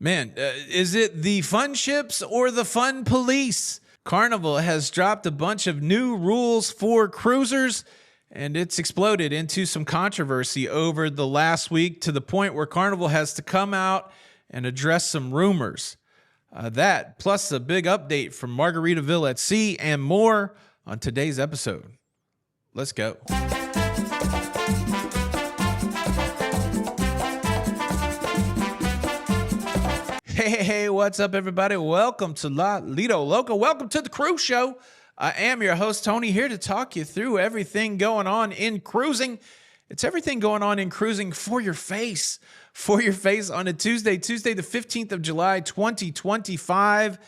Man, is it the fun ships or the fun police? Carnival has dropped a bunch of new rules for cruisers, and it's exploded into some controversy over the last week to the point where Carnival has to come out and address some rumors. That, plus a big update from Margaritaville at Sea and more on today's episode. Let's go. Hey, what's up, everybody? Welcome to La Lido Loco. Welcome to the Cruise Show. I am your host, Tony, here to talk you through everything going on in cruising. It's everything going on in cruising for your face on a Tuesday the 15th of July, 2025.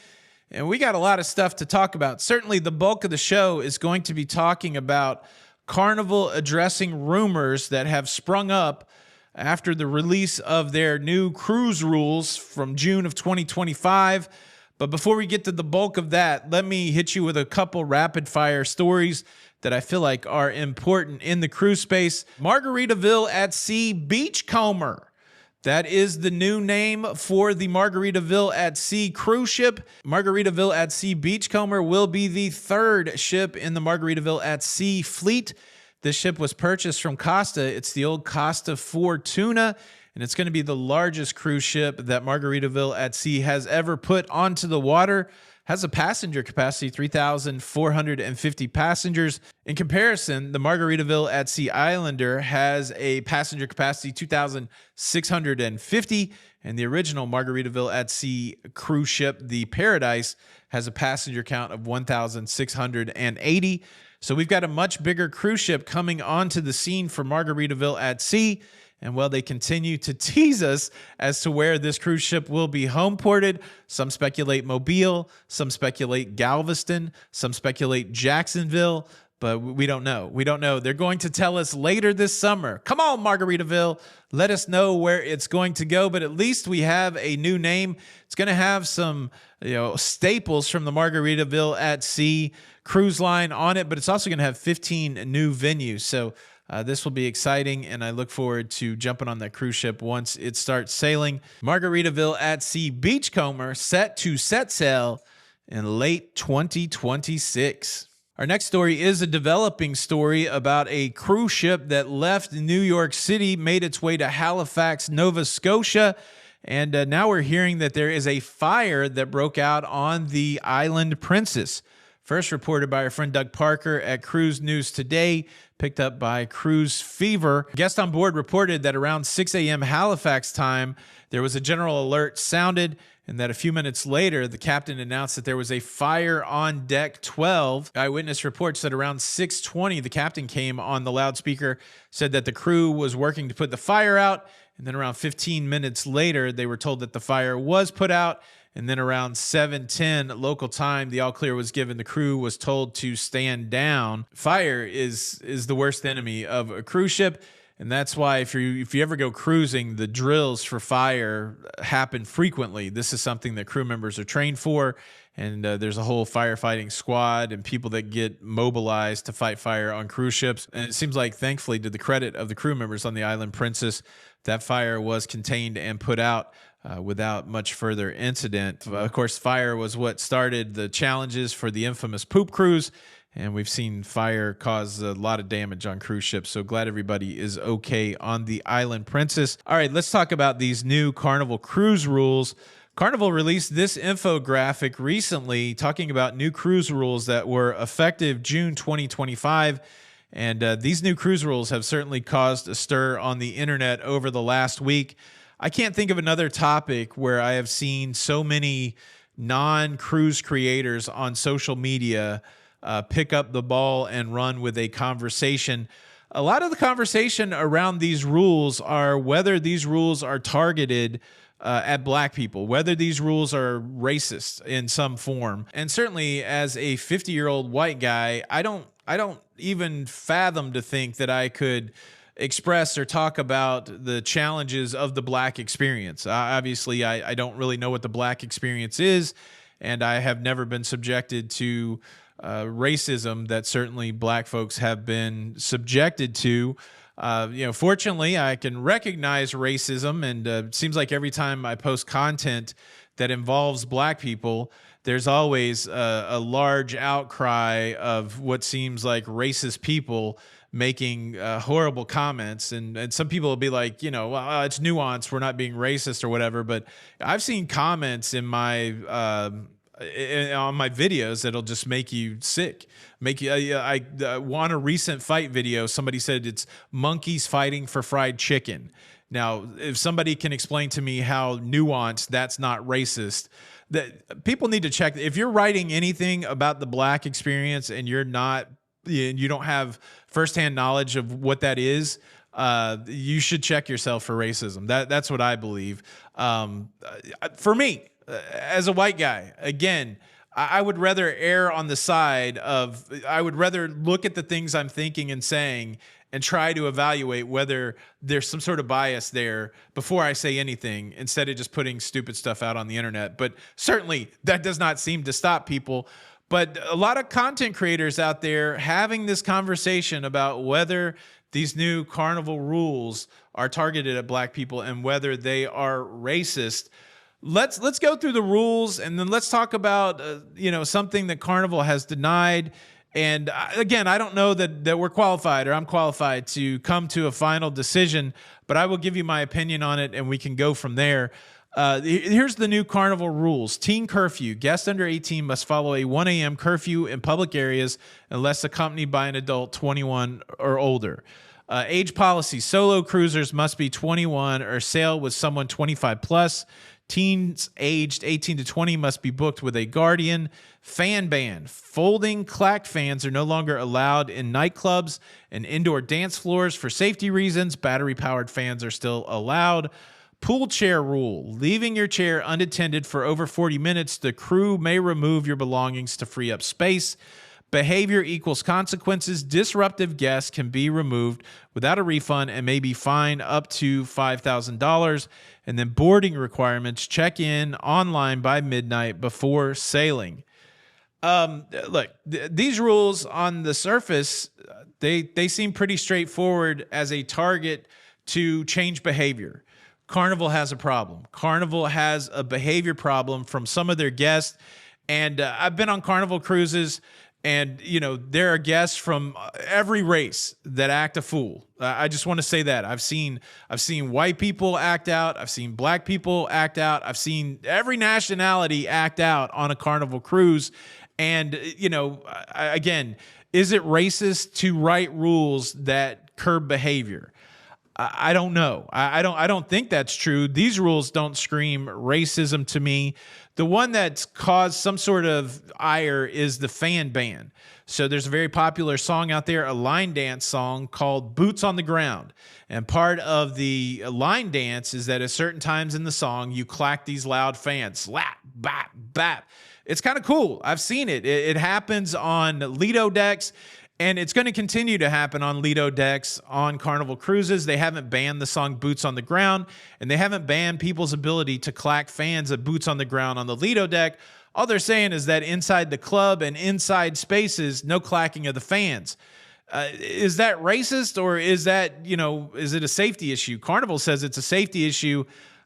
And we got a lot of stuff to talk about. Certainly the bulk of the show is going to be talking about Carnival addressing rumors that have sprung up after the release of their new cruise rules from June of 2025. But before we get to the bulk of that, let me hit you with a couple rapid fire stories that I feel like are important in the cruise space. Margaritaville at Sea Beachcomber. That is the new name for the Margaritaville at Sea cruise ship. Margaritaville at Sea Beachcomber will be the third ship in the Margaritaville at Sea fleet. This ship was purchased from Costa. It's the old Costa Fortuna, and it's going to be the largest cruise ship that Margaritaville at Sea has ever put onto the water. Has a passenger capacity, 3,450 passengers. In comparison, the Margaritaville at Sea Islander has a passenger capacity, 2,650, and the original Margaritaville at Sea cruise ship, the Paradise, has a passenger count of 1,680. So we've got a much bigger cruise ship coming onto the scene for Margaritaville at Sea. And while they continue to tease us as to where this cruise ship will be home ported, some speculate Mobile, some speculate Galveston, some speculate Jacksonville, but we don't know. We don't know. They're going to tell us later this summer. Come on, Margaritaville. Let us know where it's going to go, but at least we have a new name. It's going to have some, staples from the Margaritaville at Sea cruise line on it, but it's also going to have 15 new venues. So this will be exciting, and I look forward to jumping on that cruise ship once it starts sailing. Margaritaville at Sea Beachcomber set to set sail in late 2026. Our next story is a developing story about a cruise ship that left New York City, made its way to Halifax, Nova Scotia, and now we're hearing that there is a fire that broke out on the Island Princess. First reported by our friend Doug Parker at Cruise News Today, picked up by Cruise Fever. Guest on board reported that around 6 a.m. Halifax time, there was a general alert sounded, and that a few minutes later, the captain announced that there was a fire on deck 12. Eyewitness reports that around 6:20, the captain came on the loudspeaker, said that the crew was working to put the fire out, and then around 15 minutes later, they were told that the fire was put out. And then around 7:10 local time, the all clear was given. The crew was told to stand down. Fire is the worst enemy of a cruise ship. And that's why if you ever go cruising, the drills for fire happen frequently. This is something that crew members are trained for. And there's a whole firefighting squad and people that get mobilized to fight fire on cruise ships. And it seems like, thankfully, to the credit of the crew members on the Island Princess, that fire was contained and put out without much further incident. Of course, fire was what started the challenges for the infamous poop cruise, and we've seen fire cause a lot of damage on cruise ships, so glad everybody is okay on the Island Princess. All right, let's talk about these new Carnival cruise rules. Carnival released this infographic recently talking about new cruise rules that were effective June 2025. And these new cruise rules have certainly caused a stir on the internet over the last week. I can't think of another topic where I have seen so many non-cruise creators on social media pick up the ball and run with a conversation. A lot of the conversation around these rules are whether these rules are targeted at black people, whether these rules are racist in some form. And certainly as a 50-year-old white guy, I don't even fathom to think that I could express or talk about the challenges of the black experience. Obviously, I don't really know what the black experience is, and I have never been subjected to racism that certainly black folks have been subjected to. Fortunately, I can recognize racism, and it seems like every time I post content that involves black people, there's always a large outcry of what seems like racist people making horrible comments. And some people will be like, well, it's nuance. We're not being racist or whatever. But I've seen comments in my on my videos that'll just make you sick. Make you. I want a recent fight video. Somebody said it's monkeys fighting for fried chicken. Now, if somebody can explain to me how nuanced that's not racist, that people need to check. If you're writing anything about the black experience and you don't have firsthand knowledge of what that is, you should check yourself for racism. That's what I believe. For me, as a white guy, again, I would rather err on the side of, I would rather look at the things I'm thinking and saying and try to evaluate whether there's some sort of bias there before I say anything, instead of just putting stupid stuff out on the internet. But certainly that does not seem to stop people. But a lot of content creators out there having this conversation about whether these new carnival rules are targeted at black people and whether they are racist. Let's go through the rules, and then let's talk about something that Carnival has denied. And again, I don't know that we're qualified, or I'm qualified to come to a final decision, but I will give you my opinion on it, and we can go from there. Here's the new Carnival rules. Teen curfew. Guests under 18 must follow a 1 a.m. curfew in public areas unless accompanied by an adult 21 or older. Age policy. Solo cruisers must be 21 or sail with someone 25 plus. Teens aged 18 to 20 must be booked with a guardian. Fan ban. Folding clacked fans are no longer allowed in nightclubs and indoor dance floors for safety reasons. Battery-powered fans are still allowed. Pool chair rule. Leaving your chair unattended for over 40 minutes, the crew may remove your belongings to free up space. Behavior equals consequences. Disruptive guests can be removed without a refund and may be fined up to $5,000. And then boarding requirements. Check in online by midnight before sailing. Look, these rules on the surface, they seem pretty straightforward as a target to change behavior. Carnival has a problem. Carnival has a behavior problem from some of their guests. And I've been on Carnival cruises, and, there are guests from every race that act a fool. I just want to say that. I've seen white people act out. I've seen black people act out. I've seen every nationality act out on a Carnival cruise. And, again, is it racist to write rules that curb behavior? I don't know. I don't think that's true. These rules don't scream racism to me. The one that's caused some sort of ire is the fan ban. So there's a very popular song out there, a line dance song called Boots on the Ground. And part of the line dance is that at certain times in the song, you clack these loud fans. Slap, bap, bap. It's kind of cool. I've seen it. It happens on Lido decks. And it's going to continue to happen on Lido decks on Carnival cruises. They haven't banned the song Boots on the Ground, and they haven't banned people's ability to clack fans at Boots on the Ground on the Lido deck. All they're saying is that inside the club and inside spaces, no clacking of the fans. Is that racist, or is that, is it a safety issue? Carnival says it's a safety issue.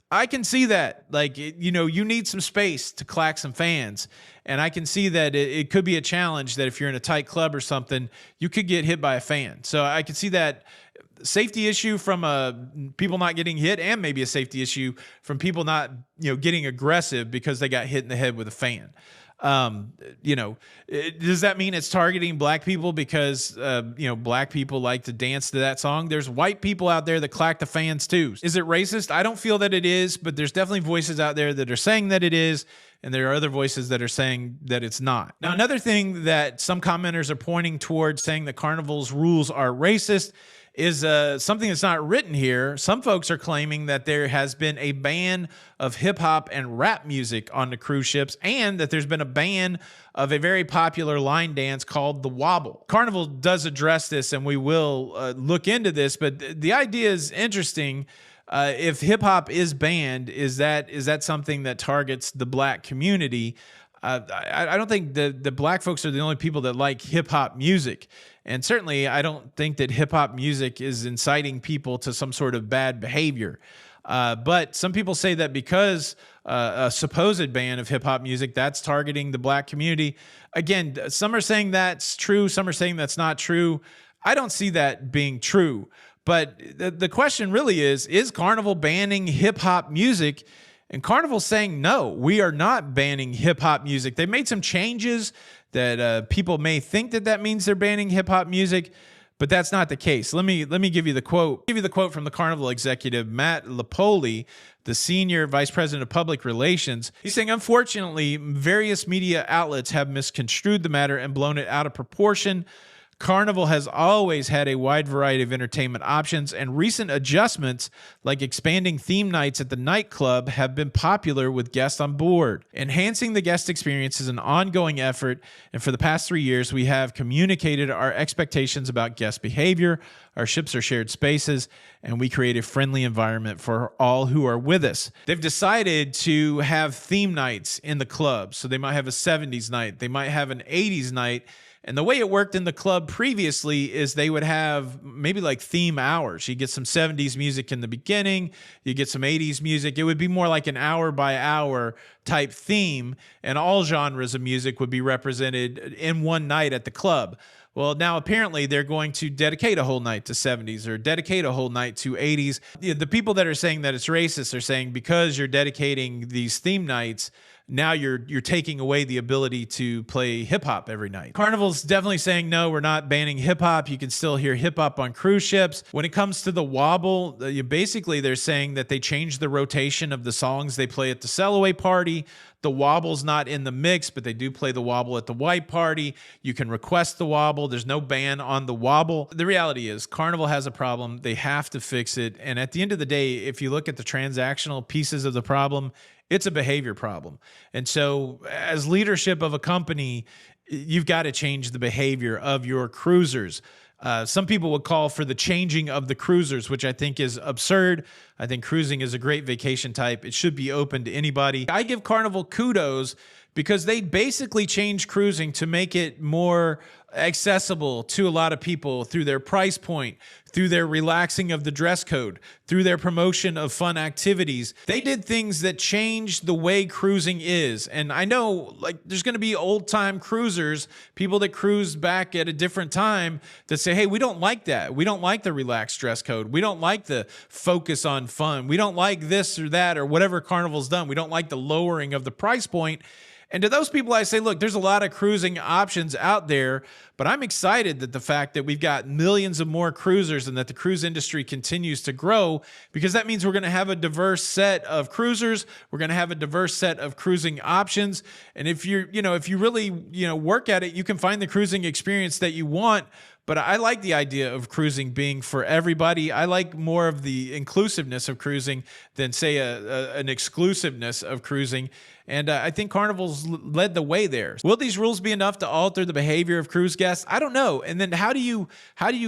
I can see that. Like, you need some space to clack some fans. And I can see that it could be a challenge that if you're in a tight club or something, you could get hit by a fan. So I can see that safety issue from people not getting hit, and maybe a safety issue from people not, getting aggressive because they got hit in the head with a fan. Does that mean it's targeting black people because, black people like to dance to that song? There's white people out there that clack the fans too. Is it racist? I don't feel that it is, but there's definitely voices out there that are saying that it is. And there are other voices that are saying that it's not. Now, another thing that some commenters are pointing towards, saying that Carnival's rules are racist, is something that's not written here. Some folks are claiming that there has been a ban of hip hop and rap music on the cruise ships, and that there's been a ban of a very popular line dance called the wobble. Carnival does address this, and we will look into this, but the idea is interesting. If hip hop is banned, is that something that targets the black community? I don't think the black folks are the only people that like hip hop music. And certainly I don't think that hip hop music is inciting people to some sort of bad behavior. But some people say that because a supposed ban of hip hop music, that's targeting the black community. Again, some are saying that's true. Some are saying that's not true. I don't see that being true. But the question really is Carnival banning hip hop music? And Carnival's saying, no, we are not banning hip hop music. They made some changes that people may think that means they're banning hip hop music, but that's not the case. Let me give you the quote. Give you the quote from the Carnival executive, Matt Lipoli, the senior vice president of public relations. He's saying, unfortunately, various media outlets have misconstrued the matter and blown it out of proportion. Carnival has always had a wide variety of entertainment options, and recent adjustments like expanding theme nights at the nightclub have been popular with guests on board. Enhancing the guest experience is an ongoing effort, and for the past 3 years, we have communicated our expectations about guest behavior. Our ships are shared spaces, and we create a friendly environment for all who are with us. They've decided to have theme nights in the club, so they might have a 70s night, they might have an 80s night. And the way it worked in the club previously is they would have maybe like theme hours. You get some 70s music in the beginning, you get some 80s music. It would be more like an hour by hour type theme, and all genres of music would be represented in one night at the club. Well, now apparently they're going to dedicate a whole night to 70s or dedicate a whole night to 80s. The people that are saying that it's racist are saying because you're dedicating these theme nights, now you're taking away the ability to play hip hop every night. Carnival's definitely saying, no, we're not banning hip hop. You can still hear hip hop on cruise ships. When it comes to the wobble, basically they're saying that they changed the rotation of the songs they play at the Sellaway party. The wobble's not in the mix, but they do play the wobble at the white party. You can request the wobble. There's no ban on the wobble. The reality is Carnival has a problem. They have to fix it. And at the end of the day, if you look at the transactional pieces of the problem, it's a behavior problem. And so as leadership of a company, you've got to change the behavior of your cruisers. Some people would call for the changing of the cruisers, which I think is absurd. I think cruising is a great vacation type. It should be open to anybody. I give Carnival kudos because they basically changed cruising to make it more accessible to a lot of people through their price point, through their relaxing of the dress code, through their promotion of fun activities. They did things that changed the way cruising is. And I know like there's going to be old time cruisers, people that cruise back at a different time that say, hey, we don't like that. We don't like the relaxed dress code. We don't like the focus on fun. We don't like this or that or whatever Carnival's done. We don't like the lowering of the price point. And to those people, I say, look, there's a lot of cruising options out there, but I'm excited that the fact that we've got millions of more cruisers and that the cruise industry continues to grow, because that means we're going to have a diverse set of cruisers. We're going to have a diverse set of cruising options. And if you really, work at it, you can find the cruising experience that you want. But I like the idea of cruising being for everybody. I like more of the inclusiveness of cruising than, say, an exclusiveness of cruising. And I think Carnival's led the way there. Will these rules be enough to alter the behavior of cruise guests? I don't know. And then how do you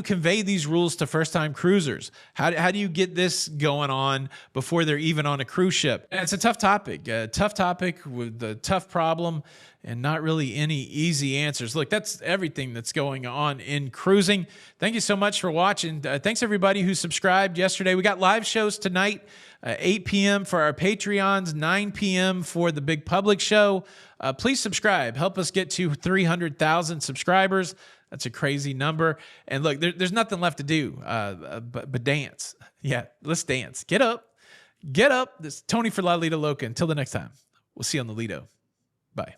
convey these rules to first-time cruisers? How do you get this going on before they're even on a cruise ship? And it's a tough topic with a tough problem and not really any easy answers. Look, that's everything that's going on in cruising. Thank you so much for watching. Thanks everybody who subscribed yesterday. We got live shows tonight, 8 p.m. for our Patreons, 9 p.m. for the big public show. Please subscribe. Help us get to 300,000 subscribers. That's a crazy number. And look, there's nothing left to do but dance. Yeah, let's dance. Get up. Get up. This is Tony for La Lita Loca. Until the next time, we'll see you on the Lido. Bye.